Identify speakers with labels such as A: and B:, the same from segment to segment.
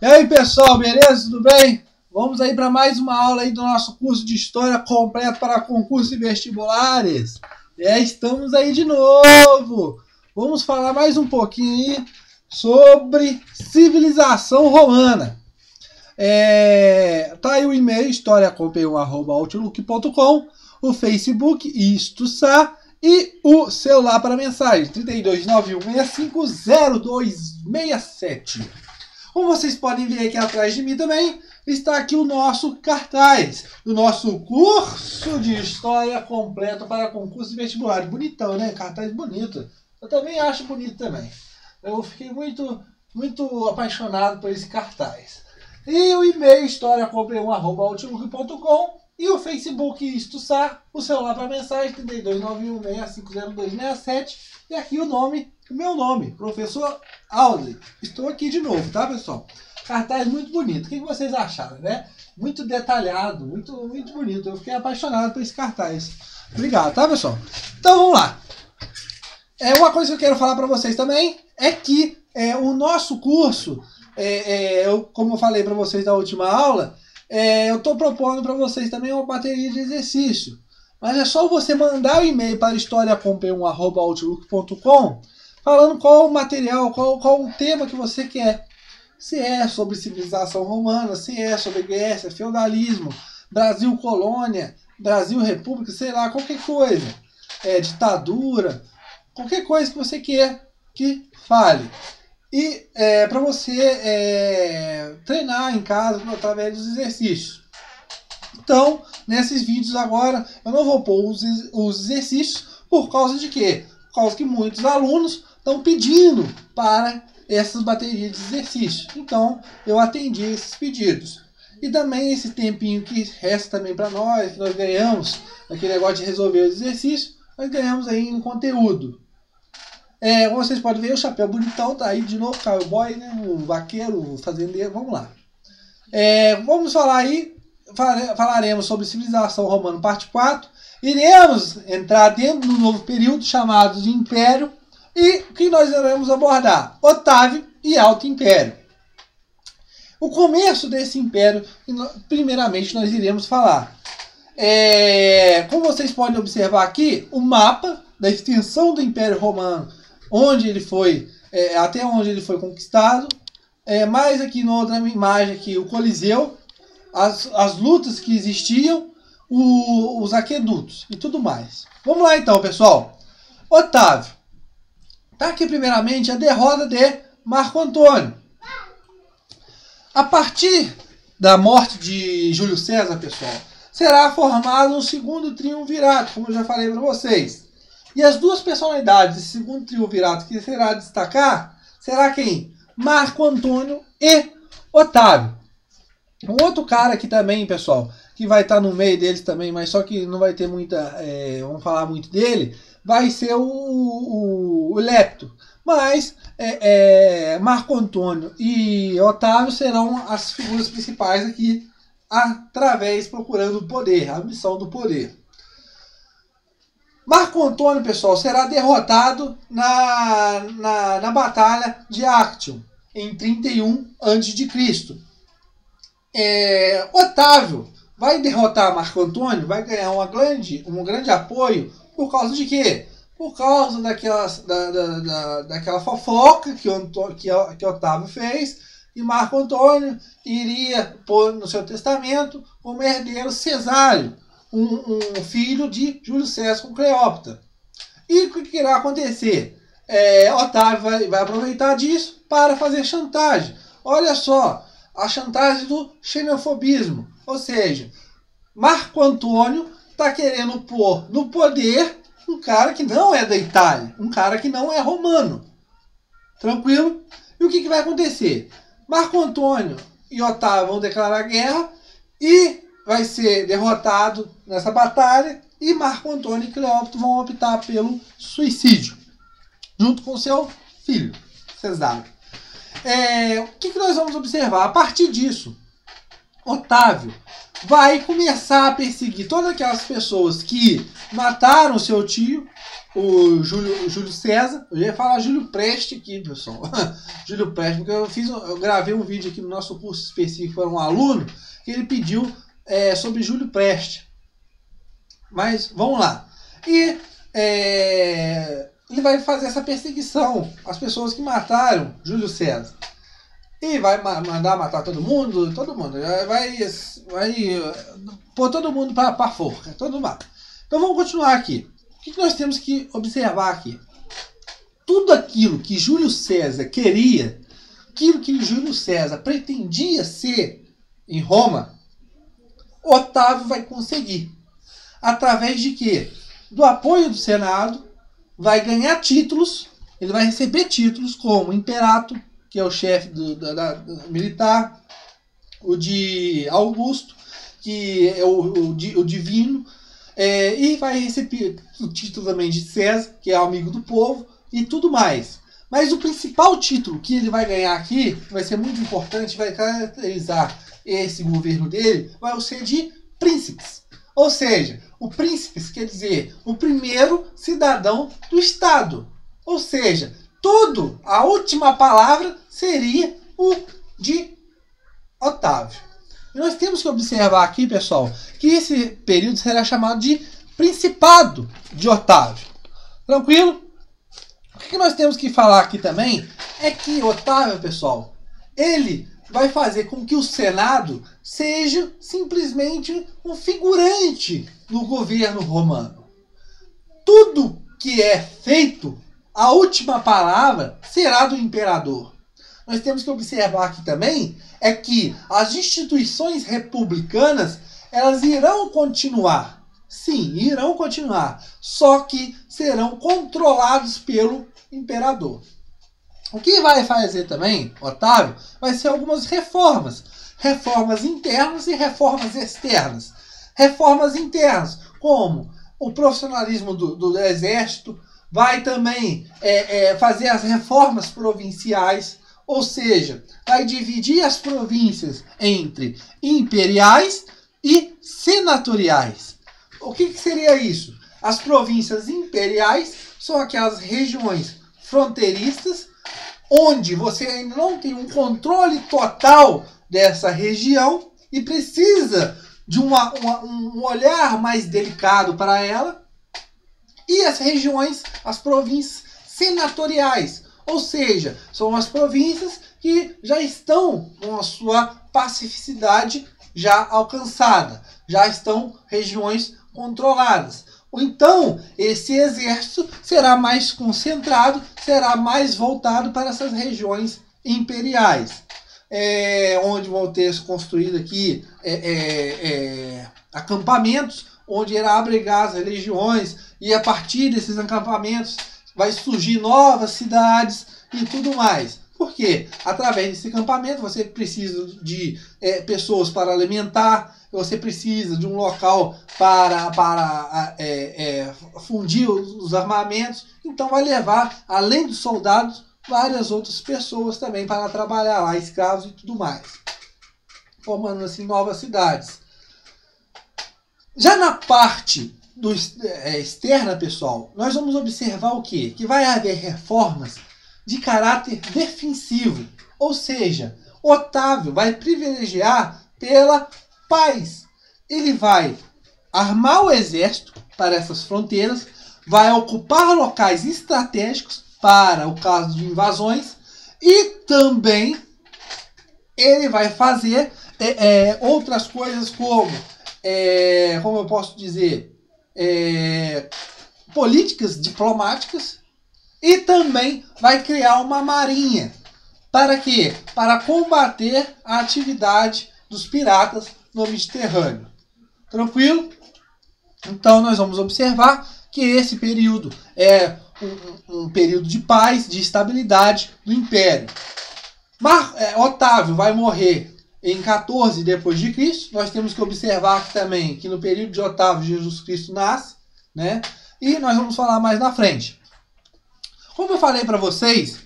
A: E aí, pessoal, beleza? Tudo bem? Vamos aí para mais uma aula aí do nosso curso de História completo para concursos e vestibulares. Estamos aí de novo. Vamos falar mais um pouquinho aí sobre civilização romana. Tá aí o e-mail historiacomp1@outlook.com, o Facebook Isto.sa e o celular para mensagem 3291650267. Como vocês podem ver aqui atrás de mim também, está aqui o nosso cartaz do nosso curso de História completo para concurso e vestibular. Bonitão, né? Cartaz bonito. Eu também acho bonito também. Eu fiquei muito apaixonado por esse cartaz. E o e-mail historiacomp1@outlook.com e o Facebook Isto.sa, o celular para mensagem 3291650267 e aqui o meu nome, professor Audley. Estou aqui de novo, tá, pessoal? Cartaz muito bonito. O que vocês acharam, né? Muito detalhado, muito bonito. Eu fiquei apaixonado por esse cartaz. Obrigado, tá, pessoal? Então vamos lá. Uma coisa que eu quero falar para vocês também é que o nosso curso, como eu falei para vocês na última aula, eu estou propondo para vocês também uma bateria de exercício. Mas é só você mandar o e-mail para historiacomp1@outlook.com falando qual o material, qual o tema que você quer. Se é sobre civilização romana, se é sobre Grécia, feudalismo, Brasil colônia, Brasil república, sei lá, qualquer coisa. Ditadura, qualquer coisa que você quer que fale. E para você treinar em casa através dos exercícios. Então, nesses vídeos agora, eu não vou pôr os exercícios por causa de quê? Por causa que muitos alunos estão pedindo para essas baterias de exercícios. Então, eu atendi esses pedidos. E também esse tempinho que resta também para nós, que nós ganhamos, aquele negócio de resolver os exercícios, nós ganhamos aí em conteúdo. Como vocês podem ver, o chapéu bonitão tá aí de novo, cowboy, né? O vaqueiro, o fazendeiro, vamos lá. Vamos falar aí, falaremos sobre civilização romana, parte 4. Iremos entrar dentro do novo período chamado de Império. E o que nós iremos abordar? Otávio e Alto Império. O começo desse império, primeiramente, nós iremos falar. Como vocês podem observar aqui, o mapa da extensão do Império Romano, onde ele foi, até onde ele foi conquistado. Mais aqui na outra imagem, aqui, o Coliseu, as lutas que existiam, os aquedutos e tudo mais. Vamos lá então, pessoal. Otávio. Está aqui primeiramente a derrota de Marco Antônio. A partir da morte de Júlio César, pessoal, será formado um segundo triunvirato, como eu já falei para vocês. E as duas personalidades desse segundo triunvirato que será destacar, será quem? Marco Antônio e Otávio. Um outro cara aqui também, pessoal, que vai estar no meio deles também, mas só que não vai ter muita, vamos falar muito dele, vai ser o Lepto. Mas Marco Antônio e Otávio serão as figuras principais aqui, procurando o poder, a missão do poder. Marco Antônio, pessoal, será derrotado na Batalha de Actium, em 31 a.C. Otávio vai derrotar Marco Antônio, vai ganhar um grande apoio. Por causa de quê? Por causa daquela fofoca que Otávio fez, e Marco Antônio iria pôr no seu testamento como herdeiro Cesário, um filho de Júlio César com Cleópatra. E o que irá acontecer? Otávio vai aproveitar disso para fazer chantagem. Olha só, a chantagem do xenofobismo. Ou seja, Marco Antônio está querendo pôr no poder um cara que não é da Itália, um cara que não é romano. Tranquilo? E o que vai acontecer? Marco Antônio e Otávio vão declarar guerra e vai ser derrotado nessa batalha, e Marco Antônio e Cleópatra vão optar pelo suicídio, junto com seu filho, Cesário. O que nós vamos observar? A partir disso, Otávio vai começar a perseguir todas aquelas pessoas que mataram seu tio, o Júlio César. Eu ia falar Júlio Preste aqui, pessoal. Júlio Preste, porque eu gravei um vídeo aqui no nosso curso específico para um aluno que ele pediu sobre Júlio Preste. Mas vamos lá. E ele vai fazer essa perseguição às pessoas que mataram Júlio César. E vai mandar matar todo mundo. Vai pôr todo mundo para forca. Todo mundo. Então vamos continuar aqui. O que nós temos que observar aqui? Tudo aquilo que Júlio César queria, aquilo que Júlio César pretendia ser em Roma, Otávio vai conseguir. Através de quê? Do apoio do Senado, vai ganhar títulos, ele vai receber títulos como Imperator, que é o chefe da militar, o de Augusto, que é o divino, e vai receber o título também de César, que é o amigo do povo, e tudo mais. Mas o principal título que ele vai ganhar aqui, vai ser muito importante, vai caracterizar esse governo dele, vai ser de príncipes. Ou seja, o príncipes quer dizer o primeiro cidadão do Estado. Ou seja, a última palavra seria o de Otávio. E nós temos que observar aqui, pessoal, que esse período será chamado de Principado de Otávio. Tranquilo? O que nós temos que falar aqui também é que Otávio, pessoal, ele vai fazer com que o Senado seja simplesmente um figurante no governo romano. Tudo que é feito, a última palavra será do imperador. Nós temos que observar aqui também é que as instituições republicanas, elas irão continuar. Sim, irão continuar. Só que serão controlados pelo imperador. O que vai fazer também, Otávio, vai ser algumas reformas. Reformas internas e reformas externas. Reformas internas, como o profissionalismo do exército, vai também fazer as reformas provinciais, ou seja, vai dividir as províncias entre imperiais e senatoriais. O que seria isso? As províncias imperiais são aquelas regiões fronteiriças onde você ainda não tem um controle total dessa região e precisa de um olhar mais delicado para ela. E as regiões, as províncias senatoriais, ou seja, são as províncias que já estão com a sua pacificidade já alcançada, já estão regiões controladas. Então, esse exército será mais concentrado, será mais voltado para essas regiões imperiais, onde vão ter construído aqui acampamentos, onde irá abrigar as religiões, e a partir desses acampamentos vai surgir novas cidades e tudo mais. Por quê? Através desse acampamento você precisa de pessoas para alimentar, você precisa de um local para fundir os armamentos. Então vai levar, além dos soldados, várias outras pessoas também para trabalhar lá, escravos e tudo mais, formando assim novas cidades. Já na parte externa, pessoal, nós vamos observar o quê? Que vai haver reformas de caráter defensivo, ou seja, Otávio vai privilegiar pela paz. Ele vai armar o exército para essas fronteiras, vai ocupar locais estratégicos para o caso de invasões e também ele vai fazer outras coisas como eu posso dizer, políticas diplomáticas, e também vai criar uma marinha. Para quê? Para combater a atividade dos piratas no Mediterrâneo. Tranquilo? Então nós vamos observar que esse período é um período de paz, de estabilidade do Império. Otávio vai morrer em 14 depois de Cristo. Nós temos que observar aqui também que no período de Otávio Jesus Cristo nasce, né? E nós vamos falar mais na frente. Como eu falei para vocês,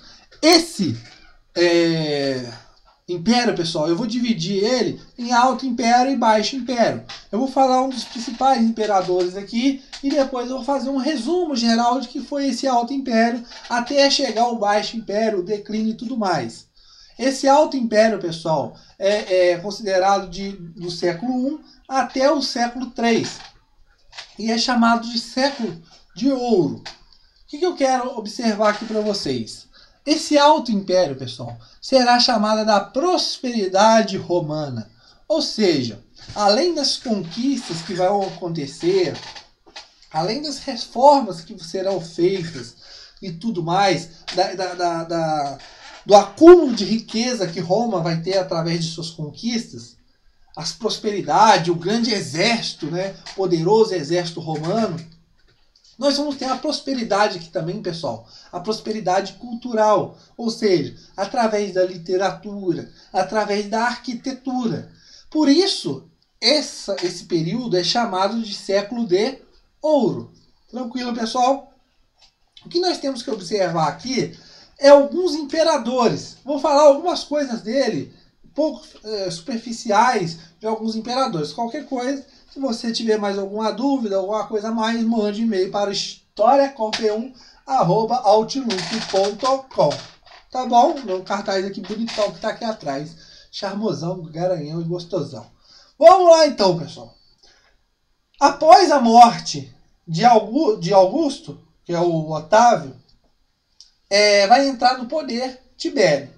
A: império, pessoal, eu vou dividir ele em Alto Império e Baixo Império. Eu vou falar um dos principais imperadores aqui e depois eu vou fazer um resumo geral de que foi esse Alto Império até chegar ao Baixo Império, o declínio e tudo mais. Esse Alto Império, pessoal, é considerado do século I até o século III e é chamado de século de ouro. O que eu quero observar aqui para vocês? Esse Alto Império, pessoal, será chamada da prosperidade romana. Ou seja, além das conquistas que vão acontecer, além das reformas que serão feitas e tudo mais, do acúmulo de riqueza que Roma vai ter através de suas conquistas, as prosperidades, o grande exército, né, poderoso exército romano, nós vamos ter a prosperidade aqui também, pessoal. A prosperidade cultural. Ou seja, através da literatura, através da arquitetura. Por isso, esse período é chamado de século de ouro. Tranquilo, pessoal? O que nós temos que observar aqui é alguns imperadores. Vou falar algumas coisas dele, um pouco superficiais de alguns imperadores. Qualquer coisa, se você tiver mais alguma dúvida, alguma coisa a mais, mande e-mail para historiacom1@outlook.com. Tá bom? Meu cartaz aqui bonitão que tá aqui atrás. Charmosão, garanhão e gostosão. Vamos lá então, pessoal. Após a morte de Augusto, que é o Otávio, vai entrar no poder Tibério.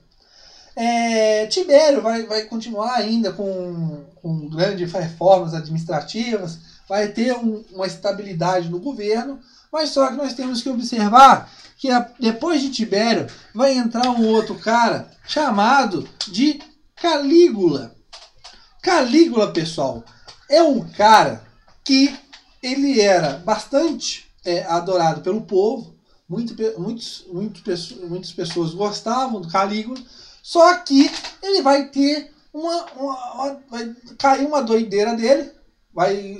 A: Tibério vai continuar ainda com grandes reformas administrativas, vai ter uma estabilidade no governo, mas só que nós temos que observar que depois de Tibério vai entrar um outro cara chamado de Calígula. Calígula, pessoal, é um cara que ele era bastante adorado pelo povo, muitas pessoas gostavam do Calígula. Só que ele vai ter vai cair uma doideira dele,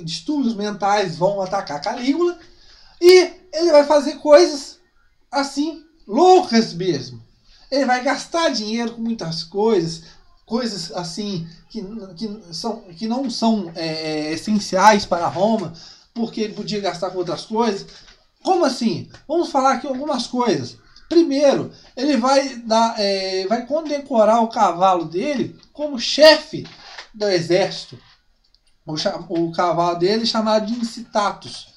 A: distúrbios mentais vão atacar Calígula e ele vai fazer coisas assim, loucas mesmo. Ele vai gastar dinheiro com muitas coisas assim que não são essenciais para Roma, porque ele podia gastar com outras coisas. Como assim? Vamos falar aqui algumas coisas. Primeiro, ele vai condecorar o cavalo dele como chefe do exército. O cavalo dele chamado de Incitatus.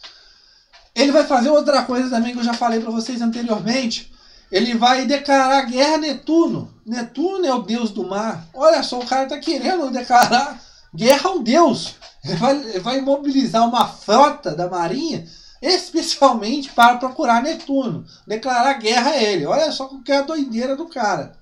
A: Ele vai fazer outra coisa também que eu já falei para vocês anteriormente. Ele vai declarar guerra a Netuno. Netuno é o deus do mar. Olha só, o cara está querendo declarar guerra ao deus. Ele vai mobilizar uma frota da marinha especialmente para procurar Netuno, declarar guerra a ele. Olha só que é a doideira do cara.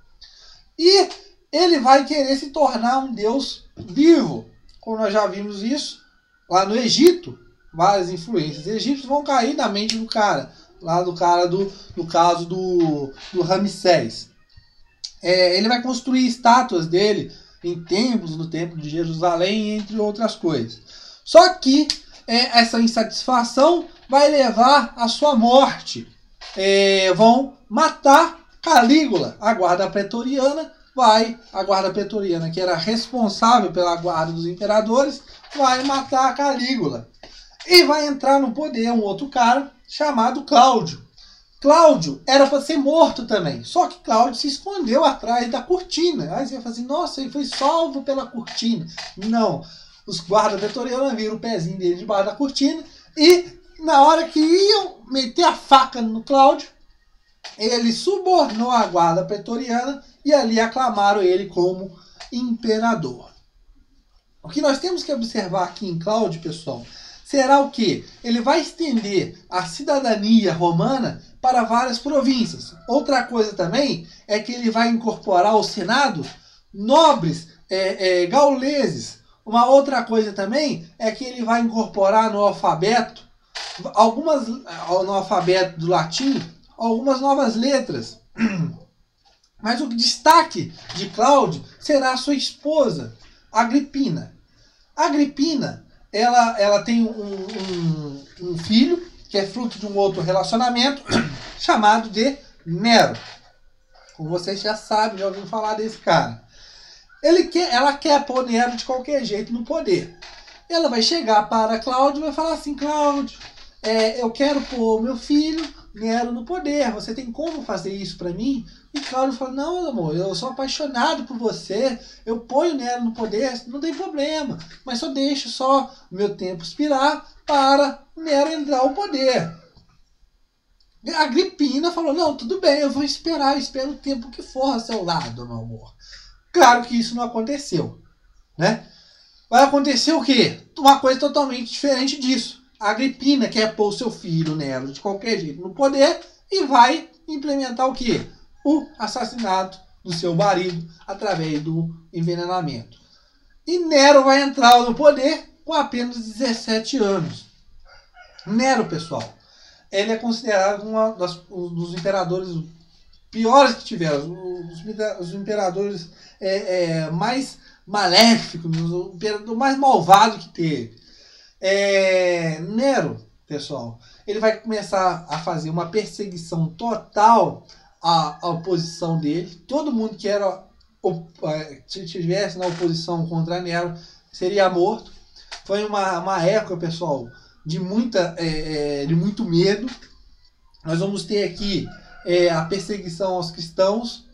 A: E ele vai querer se tornar um deus vivo, como nós já vimos isso lá no Egito. Várias influências egípcias vão cair na mente do cara, lá do cara no caso do Ramsés. Ele vai construir estátuas dele em templos, no templo de Jerusalém, entre outras coisas. Só que essa insatisfação vai levar à sua morte. Vão matar Calígula. A guarda pretoriana, que era responsável pela guarda dos imperadores, vai matar Calígula. E vai entrar no poder um outro cara chamado Cláudio. Cláudio era para ser morto também, só que Cláudio se escondeu atrás da cortina. Aí você vai falar assim, nossa, ele foi salvo pela cortina. Não, os guardas pretorianos viram o pezinho dele debaixo da cortina e na hora que iam meter a faca no Cláudio, ele subornou a guarda pretoriana e ali aclamaram ele como imperador. O que nós temos que observar aqui em Cláudio, pessoal, será o quê? Ele vai estender a cidadania romana para várias províncias. Outra coisa também é que ele vai incorporar ao Senado nobres gauleses. Uma outra coisa também é que ele vai incorporar no alfabeto, no alfabeto do latim, algumas novas letras. Mas o destaque de Cláudio será a sua esposa, Agripina. Agripina, ela tem um filho, que é fruto de um outro relacionamento, chamado de Nero. Como vocês já sabem, já ouviram falar desse cara. Ela quer pôr Nero de qualquer jeito no poder. Ela vai chegar para Cláudio e vai falar assim: Cláudio, eu quero pôr meu filho Nero no poder. Você tem como fazer isso para mim? E Cláudio fala: não, amor, eu sou apaixonado por você. Eu ponho Nero no poder, não tem problema. Mas só deixo só o meu tempo expirar para Nero entrar ao poder. A Agripina falou: não, tudo bem, eu vou esperar, eu espero o tempo que for ao seu lado, meu amor. Claro que isso não aconteceu, né? Vai acontecer o quê? Uma coisa totalmente diferente disso. A Agripina quer pôr o seu filho Nero de qualquer jeito no poder e vai implementar o quê? O assassinato do seu marido através do envenenamento. E Nero vai entrar no poder com apenas 17 anos. Nero, pessoal, ele é considerado um dos imperadores piores que tiveram, os imperadores mais maléficos, o imperador mais malvado que teve. Nero, pessoal, ele vai começar a fazer uma perseguição total à oposição dele. Todo mundo que se estivesse na oposição contra Nero seria morto. Foi uma época, pessoal, de muito medo. Nós vamos ter aqui a perseguição aos cristãos.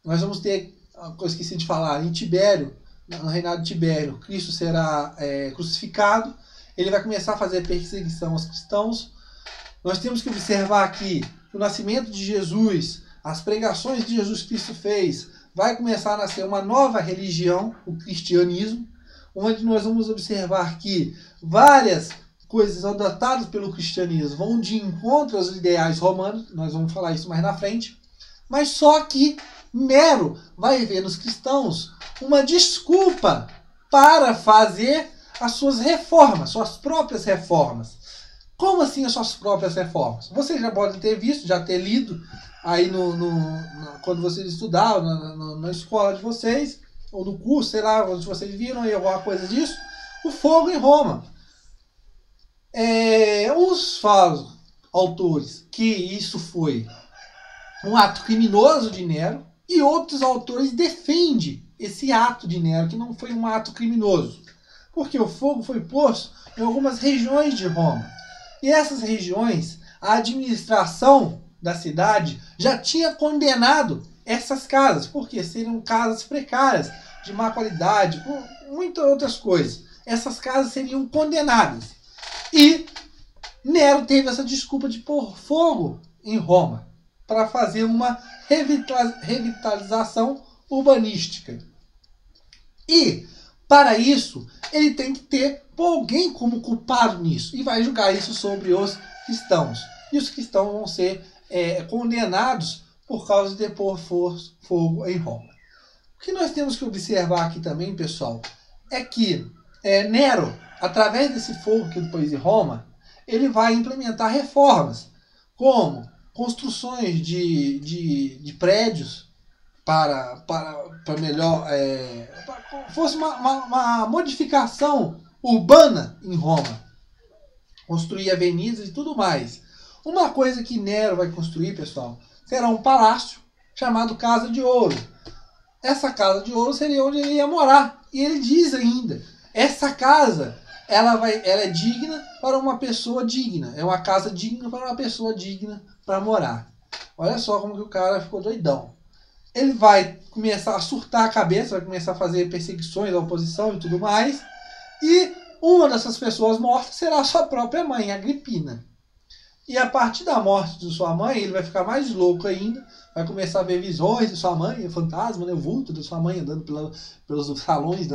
A: Nós vamos ter, eu esqueci de falar, em Tibério, no reinado de Tibério, Cristo será crucificado. Ele vai começar a fazer perseguição aos cristãos. Nós temos que observar aqui o nascimento de Jesus, as pregações que Jesus Cristo fez, vai começar a nascer uma nova religião, o cristianismo, onde nós vamos observar que várias coisas adotadas pelo cristianismo vão de encontro aos ideais romanos, nós vamos falar isso mais na frente, mas só que Nero vai ver nos cristãos uma desculpa para fazer as suas reformas, suas próprias reformas. Como assim as suas próprias reformas? Vocês já podem ter visto, já ter lido aí quando vocês estudavam na escola de vocês, ou no curso, sei lá, onde vocês viram aí alguma coisa disso, o fogo em Roma. Uns falam, autores, que isso foi um ato criminoso de Nero, e outros autores defendem esse ato de Nero, que não foi um ato criminoso. Porque o fogo foi posto em algumas regiões de Roma. E essas regiões, a administração da cidade já tinha condenado essas casas, porque seriam casas precárias, de má qualidade, com muitas outras coisas. Essas casas seriam condenadas. E Nero teve essa desculpa de pôr fogo em Roma, para fazer uma revitalização urbanística. E, para isso, ele tem que ter alguém como culpado nisso. E vai julgar isso sobre os cristãos. E os cristãos vão ser condenados por causa de pôr fogo em Roma. O que nós temos que observar aqui também, pessoal, é que Nero, através desse fogo que ele pôs em Roma, ele vai implementar reformas, como construções de prédios para melhor... fosse uma modificação urbana em Roma. Construir avenidas e tudo mais. Uma coisa que Nero vai construir, pessoal, será um palácio chamado Casa de Ouro. Essa Casa de Ouro seria onde ele ia morar. E ele diz ainda, essa casa, ela é digna para uma pessoa digna. É uma casa digna para uma pessoa digna para morar. Olha só como que o cara ficou doidão. Ele vai começar a surtar a cabeça, vai começar a fazer perseguições à oposição e tudo mais. E uma dessas pessoas mortas será a sua própria mãe, Agripina. E a partir da morte de sua mãe, ele vai ficar mais louco ainda. Vai começar a ver visões de sua mãe, fantasma, né, o vulto de sua mãe andando pelos salões,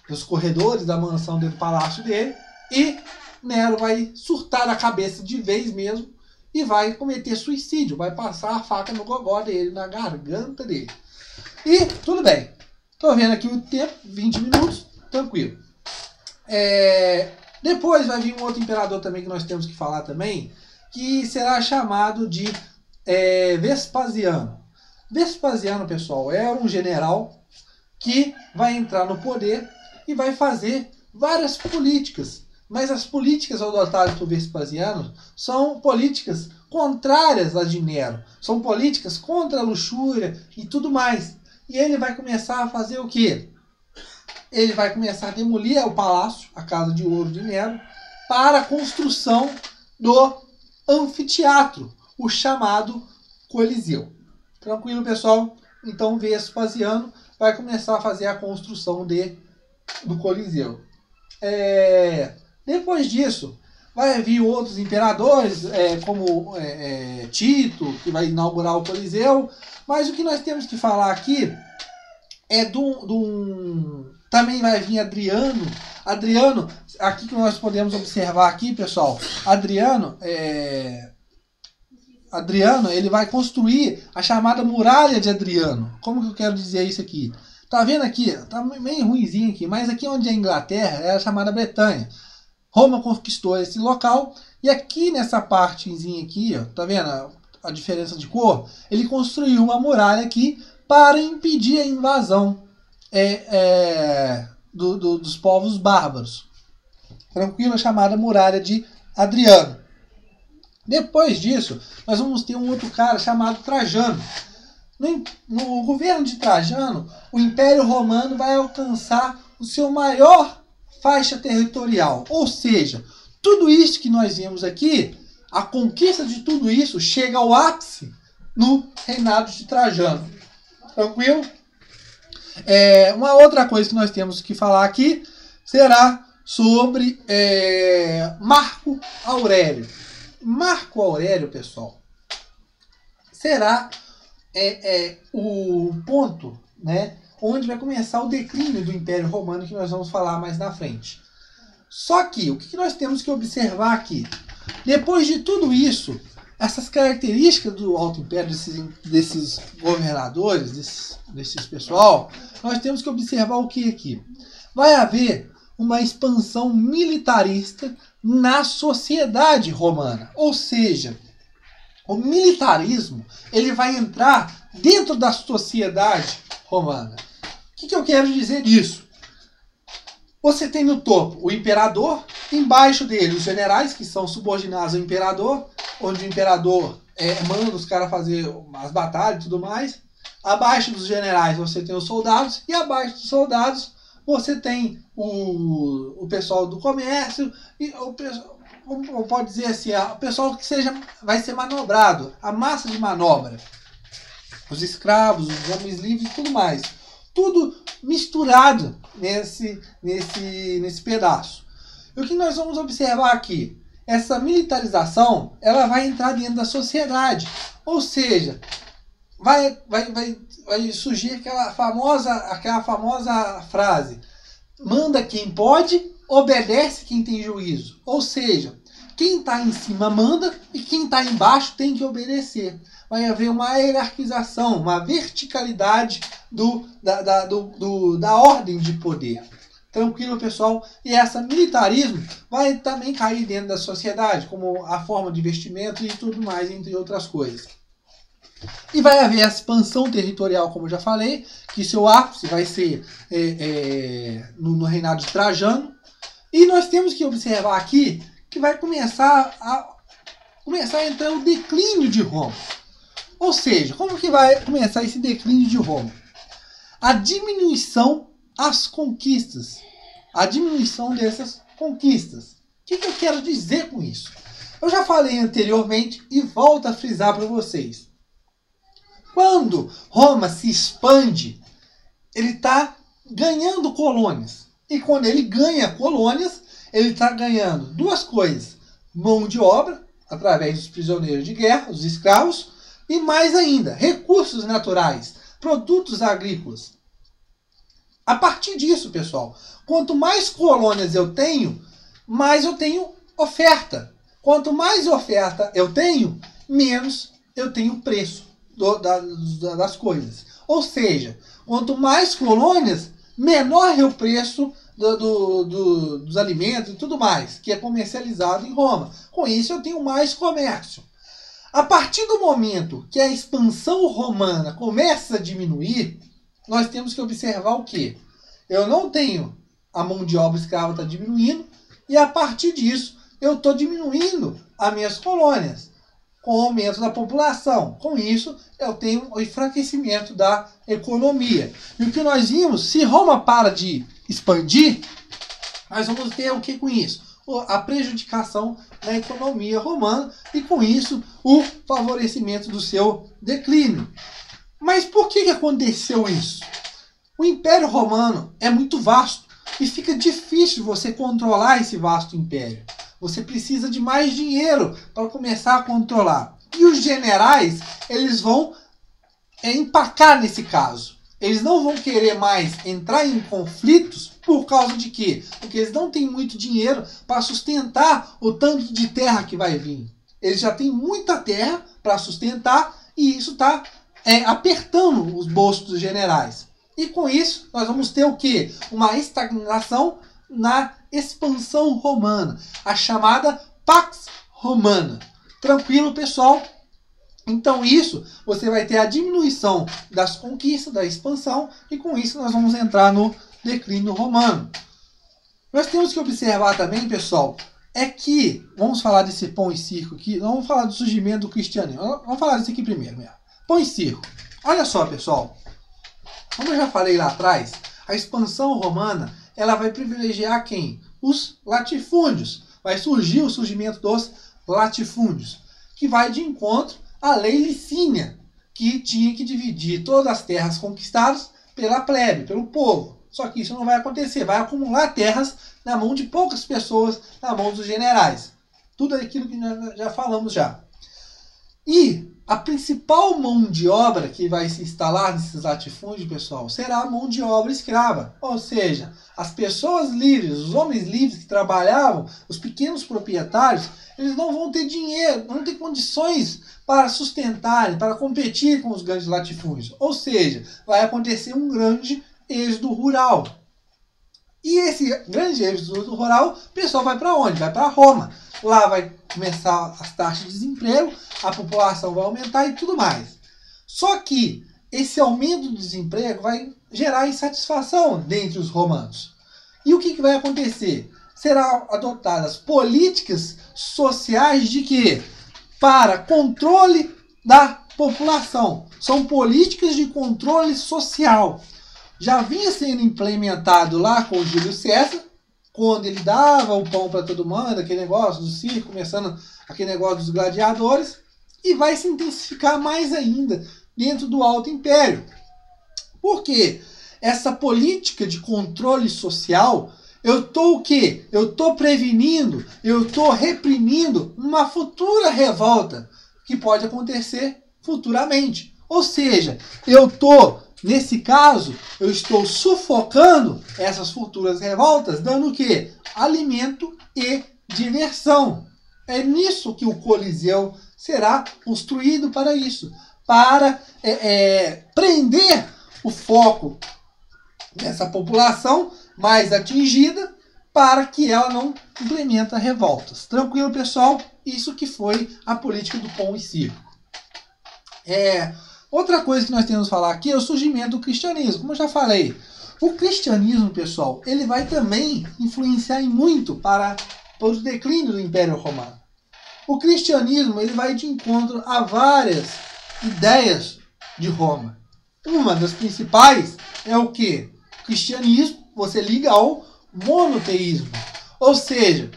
A: pelos corredores da mansão dentro do palácio dele. E Nero vai surtar a cabeça de vez mesmo e vai cometer suicídio. Vai passar a faca no gogó dele, na garganta dele. E tudo bem. Tô vendo aqui o tempo, 20 minutos, tranquilo. Depois vai vir um outro imperador também que nós temos que falar também, que será chamado de Vespasiano. Vespasiano, pessoal, era um general que vai entrar no poder e vai fazer várias políticas. Mas as políticas adotadas por Vespasiano são políticas contrárias às de Nero. São políticas contra a luxúria e tudo mais. e ele vai começar a fazer o quê? Ele vai começar a demolir o palácio, a casa de ouro de Nero, para a construção do anfiteatro, o chamado Coliseu. Tranquilo, pessoal? Então Vespasiano vai começar a fazer a construção do Coliseu. Depois disso, vai vir outros imperadores, como Tito, que vai inaugurar o Coliseu. Mas o que nós temos que falar aqui é também vai vir Adriano. Adriano, aqui que nós podemos observar aqui, pessoal, Adriano, ele vai construir a chamada Muralha de Adriano. Como que eu quero dizer isso aqui? Tá vendo aqui? Tá meio ruimzinho aqui, mas aqui onde é a Inglaterra é a chamada Bretanha. Roma conquistou esse local e aqui nessa partezinha aqui, ó, tá vendo a diferença de cor? Ele construiu uma muralha aqui para impedir a invasão dos povos bárbaros. Tranquilo, chamada Muralha de Adriano. Depois disso, nós vamos ter um outro cara chamado Trajano. No governo de Trajano, o Império Romano vai alcançar o seu maior faixa territorial. Ou seja, tudo isso que nós vimos aqui, a conquista de tudo isso chega ao ápice no reinado de Trajano. Tranquilo? Uma outra coisa que nós temos que falar aqui será sobre Marco Aurélio. Marco Aurélio, pessoal, será o ponto, né, onde vai começar o declínio do Império Romano, que nós vamos falar mais na frente. Só que, o que nós temos que observar aqui? Depois de tudo isso, essas características do Alto Império, desses governadores, desses pessoal, nós temos que observar o que aqui? Vai haver uma expansão militarista na sociedade romana. Ou seja, o militarismo ele vai entrar dentro da sociedade romana. O que eu quero dizer disso? Você tem no topo o imperador, embaixo dele os generais, que são subordinados ao imperador, onde o imperador manda os caras fazer as batalhas e tudo mais. Abaixo dos generais você tem os soldados, e abaixo dos soldados você tem o pessoal do comércio, e como pode dizer assim, o pessoal que vai ser manobrado, a massa de manobra. Os escravos, os homens livres e tudo mais. Tudo misturado nesse pedaço. E o que nós vamos observar aqui? Essa militarização ela vai entrar dentro da sociedade. Ou seja, vai surgir aquela famosa frase: manda quem pode, obedece quem tem juízo. Ou seja, quem está em cima manda e quem está embaixo tem que obedecer. Vai haver uma hierarquização, uma verticalidade da ordem de poder. Tranquilo, pessoal? E esse militarismo vai também cair dentro da sociedade, como a forma de vestimento e tudo mais, entre outras coisas. E vai haver a expansão territorial, como eu já falei, que seu ápice vai ser no reinado de Trajano. E nós temos que observar aqui que vai começar a entrar o declínio de Roma. Ou seja, como que vai começar esse declínio de Roma? A diminuição às conquistas. A diminuição dessas conquistas. O que eu quero dizer com isso? Eu já falei anteriormente e volto a frisar para vocês. Quando Roma se expande, ele está ganhando colônias. E quando ele ganha colônias, ele está ganhando duas coisas. Mão de obra, através dos prisioneiros de guerra, os escravos, e mais ainda, recursos naturais, produtos agrícolas. A partir disso, pessoal, quanto mais colônias eu tenho, mais eu tenho oferta. Quanto mais oferta eu tenho, menos eu tenho preço das coisas. Ou seja, quanto mais colônias, menor é o preço dos alimentos e tudo mais, que é comercializado em Roma. Com isso eu tenho mais comércio. A partir do momento que a expansão romana começa a diminuir, nós temos que observar o quê? Eu não tenho a mão de obra escrava está diminuindo, e a partir disso eu estou diminuindo as minhas colônias. com o aumento da população. Com isso, eu tenho o enfraquecimento da economia. E o que nós vimos, se Roma para de expandir, nós vamos ter o que com isso? A prejudicação da economia romana e, com isso, o favorecimento do seu declínio. Mas por que aconteceu isso? O Império Romano é muito vasto e fica difícil você controlar esse vasto império. Você precisa de mais dinheiro para começar a controlar. E os generais, eles vão empacar nesse caso. Eles não vão querer mais entrar em conflitos por causa de quê? Porque eles não têm muito dinheiro para sustentar o tanto de terra que vai vir. Eles já têm muita terra para sustentar e isso está apertando os bolsos dos generais. E com isso, nós vamos ter o quê? Uma estagnação na expansão romana, a chamada Pax Romana. Tranquilo, pessoal? Então isso, você vai ter a diminuição das conquistas, da expansão, e com isso nós vamos entrar no declínio romano. Nós temos que observar também, pessoal, é que, vamos falar desse pão e circo aqui, vamos falar do surgimento do cristianismo. Vamos falar disso aqui primeiro mesmo. Pão e circo. Olha só, pessoal, como eu já falei lá atrás, a expansão romana, ela vai privilegiar quem? Os latifúndios. Vai surgir o surgimento dos latifúndios, que vai de encontro à lei licínia, que tinha que dividir todas as terras conquistadas pela plebe, pelo povo. Só que isso não vai acontecer, vai acumular terras na mão de poucas pessoas, na mão dos generais. Tudo aquilo que nós já falamos já. E a principal mão de obra que vai se instalar nesses latifúndios, pessoal, será a mão de obra escrava. Ou seja, as pessoas livres, os homens livres que trabalhavam, os pequenos proprietários, eles não vão ter dinheiro, não vão ter condições para sustentarem, para competir com os grandes latifúndios. Ou seja, vai acontecer um grande êxodo rural. E esse grande êxodo rural, o pessoal vai para onde? Vai para Roma. Lá vai começar as taxas de desemprego, a população vai aumentar e tudo mais. Só que esse aumento do desemprego vai gerar insatisfação dentre os romanos. E o que vai acontecer? Serão adotadas políticas sociais de quê? Para controle da população. São políticas de controle social. Já vinha sendo implementado lá com o Júlio César, quando ele dava o pão para todo mundo, aquele negócio do circo, começando aquele negócio dos gladiadores, e vai se intensificar mais ainda dentro do Alto Império. Por quê? Essa política de controle social, eu estou o quê? Eu estou prevenindo, eu estou reprimindo uma futura revolta que pode acontecer futuramente. Ou seja, nesse caso, eu estou sufocando essas futuras revoltas, dando o quê? Alimento e diversão. É nisso que o Coliseu será construído para isso. Para prender o foco dessa população mais atingida para que ela não implementa revoltas. Tranquilo, pessoal? Isso que foi a política do pão e circo. Outra coisa que nós temos que falar aqui é o surgimento do cristianismo. Como eu já falei, o cristianismo, pessoal, ele vai também influenciar muito para o declínio do Império Romano. O cristianismo ele vai de encontro a várias ideias de Roma. Uma das principais é o quê? O cristianismo, você liga ao monoteísmo. Ou seja,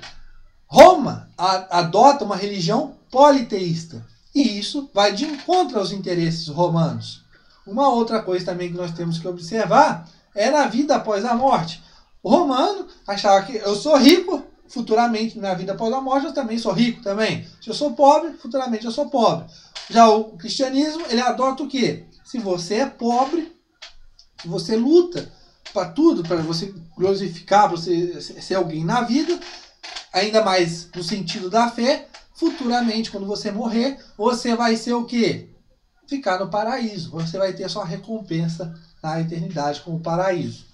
A: Roma adota uma religião politeísta. E isso vai de encontro aos interesses romanos. Uma outra coisa também que nós temos que observar é na vida após a morte. O romano achava que eu sou rico, futuramente na vida após a morte eu também sou rico também. Se eu sou pobre, futuramente eu sou pobre. Já o cristianismo, ele adota o quê? Se você é pobre, você luta para tudo, para você glorificar, para você ser alguém na vida, ainda mais no sentido da fé. Futuramente, quando você morrer, você vai ser o quê? Ficar no paraíso. Você vai ter sua recompensa na eternidade como paraíso.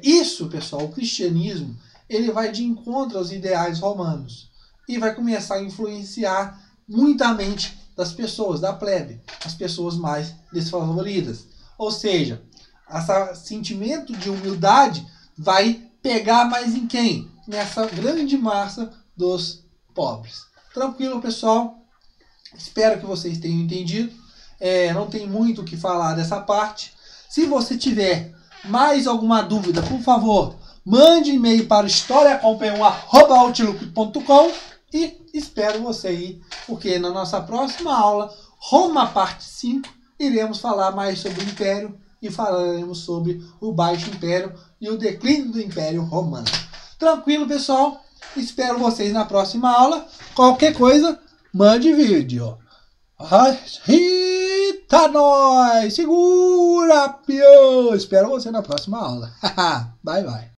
A: Isso, pessoal, o cristianismo, ele vai de encontro aos ideais romanos. E vai começar a influenciar muita mente das pessoas, da plebe, as pessoas mais desfavoridas. Ou seja, esse sentimento de humildade vai pegar mais em quem? Nessa grande massa dos pobres. Tranquilo, pessoal? Espero que vocês tenham entendido. Não tem muito o que falar dessa parte. Se você tiver mais alguma dúvida, por favor, mande e-mail para historiacompanhão@outlook.com e espero você aí, porque na nossa próxima aula, Roma parte 5, iremos falar mais sobre o Império e falaremos sobre o Baixo Império e o declínio do Império Romano. Tranquilo, pessoal? Espero vocês na próxima aula. Qualquer coisa, mande vídeo. Eita, nós! Segura, pião! Espero você na próxima aula. Bye, bye.